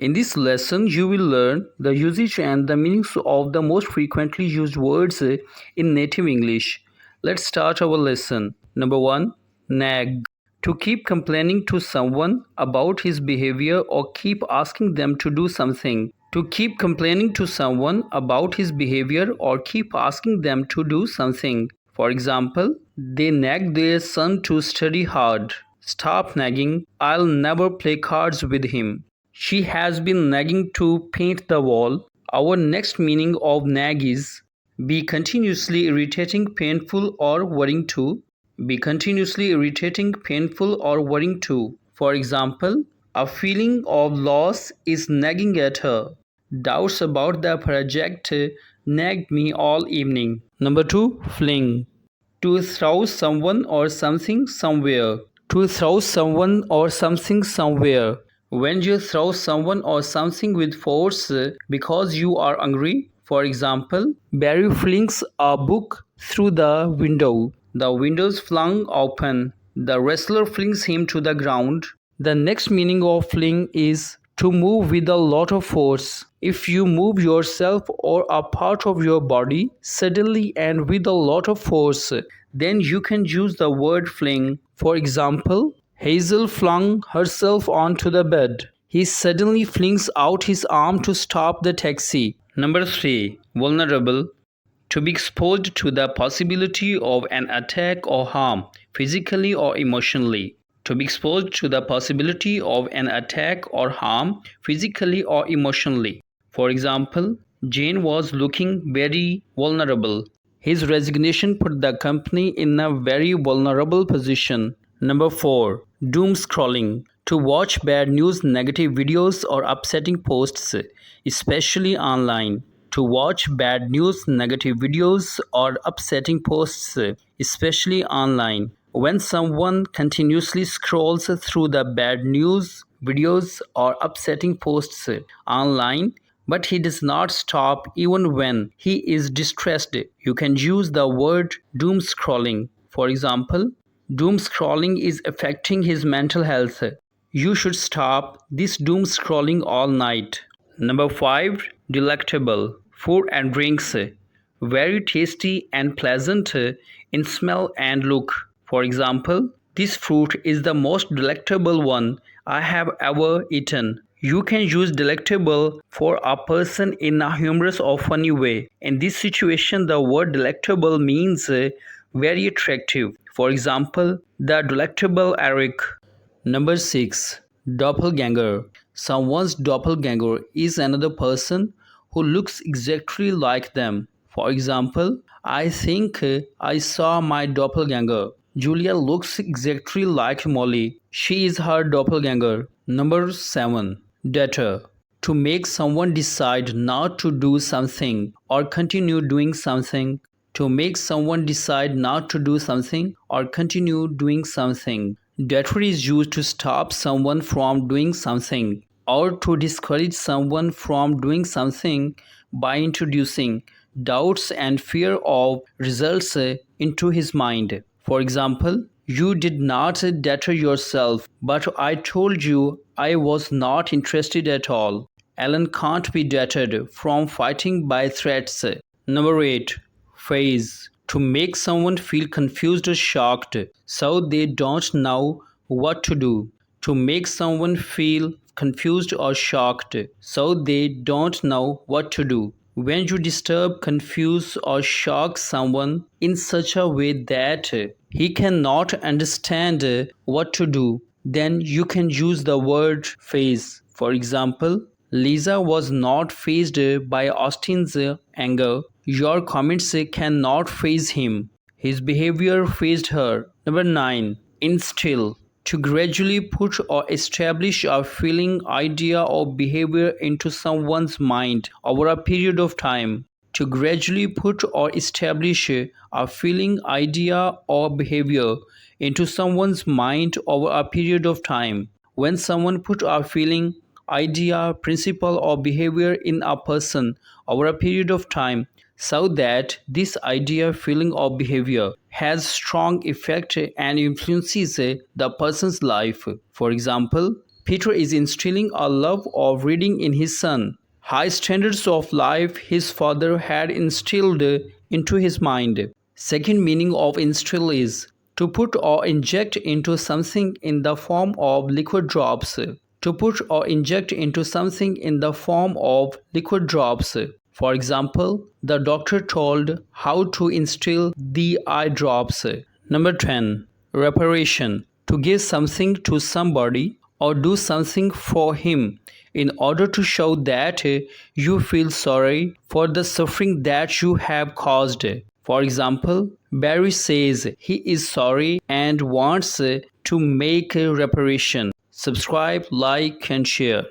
In this lesson, you will learn the usage and the meanings of the most frequently used words in native English. Let's start our lesson. Number 1. Nag. To keep complaining to someone about his behavior or keep asking them to do something. To keep complaining to someone about his behavior or keep asking them to do something. For example, they nagged their son to study hard. Stop nagging, I'll never play cards with him. She has been nagging to paint the wall. Our next meaning of nag is be continuously irritating, painful, or worrying to. Be continuously irritating, painful, or worrying to. For example, a feeling of loss is nagging at her. Doubts about the project nagged me all evening. Number 2. Fling. To throw someone or something somewhere. To throw someone or something somewhere. When you throw someone or something with force because you are angry, for example, Barry flings a book through the window. The window's flung open. The wrestler flings him to the ground. The next meaning of fling is to move with a lot of force. If you move yourself or a part of your body suddenly and with a lot of force, then you can use the word fling. For example, Hazel flung herself onto the bed. He suddenly flings out his arm to stop the taxi. Number 3. Vulnerable. To be exposed to the possibility of an attack or harm, physically or emotionally. To be exposed to the possibility of an attack or harm, physically or emotionally. For example, Jane was looking very vulnerable. His resignation put the company in a very vulnerable position. Number 4. Doom scrolling. To watch bad news, negative videos, or upsetting posts, especially online. To watch bad news, negative videos, or upsetting posts, especially online. When someone continuously scrolls through the bad news, videos, or upsetting posts online, but he does not stop even when he is distressed, you can use the word doom scrolling. For example, doom scrolling is affecting his mental health. You should stop this doom scrolling all night. Number 5. Delectable. Food and drinks. Very tasty and pleasant in smell and look. For example, this fruit is the most delectable one I have ever eaten. You can use delectable for a person in a humorous or funny way. In this situation, the word delectable means very attractive. For example, the delectable Eric. Number 6. Doppelganger. Someone's doppelganger is another person who looks exactly like them. For example, I think I saw my doppelganger. Julia looks exactly like Molly. She is her doppelganger. Number 7. Deter. To make someone decide not to do something or continue doing something. To make someone decide not to do something or continue doing something. Deter is used to stop someone from doing something or to discourage someone from doing something by introducing doubts and fear of results into his mind. For example, you did not deter yourself, but I told you I was not interested at all. Alan can't be deterred from fighting by threats. Number 8. Phase. To make someone feel confused or shocked so they don't know what to do. To make someone feel confused or shocked so they don't know what to do. When you disturb, confuse, or shock someone in such a way that he cannot understand what to do, then you can use the word phase. For example, Lisa was not fazed by Austin's anger. Your comments cannot faze him. His behavior fazed her. Number 9. Instill. To gradually put or establish a feeling, idea, or behavior into someone's mind over a period of time. To gradually put or establish a feeling, idea, or behavior into someone's mind over a period of time. When someone put a feeling, idea, principle, or behavior in a person over a period of time, so that this idea, feeling, or behavior has strong effect and influences the person's life. For example, Peter is instilling a love of reading in his son. High standards of life his father had instilled into his mind. Second meaning of instill is to put or inject into something in the form of liquid drops. To put or inject into something in the form of liquid drops. For example, the doctor told how to instill the eye drops. Number 10. Reparation. To give something to somebody or do something for him in order to show that you feel sorry for the suffering that you have caused. For example, Barry says he is sorry and wants to make a reparation. Subscribe, like, and share.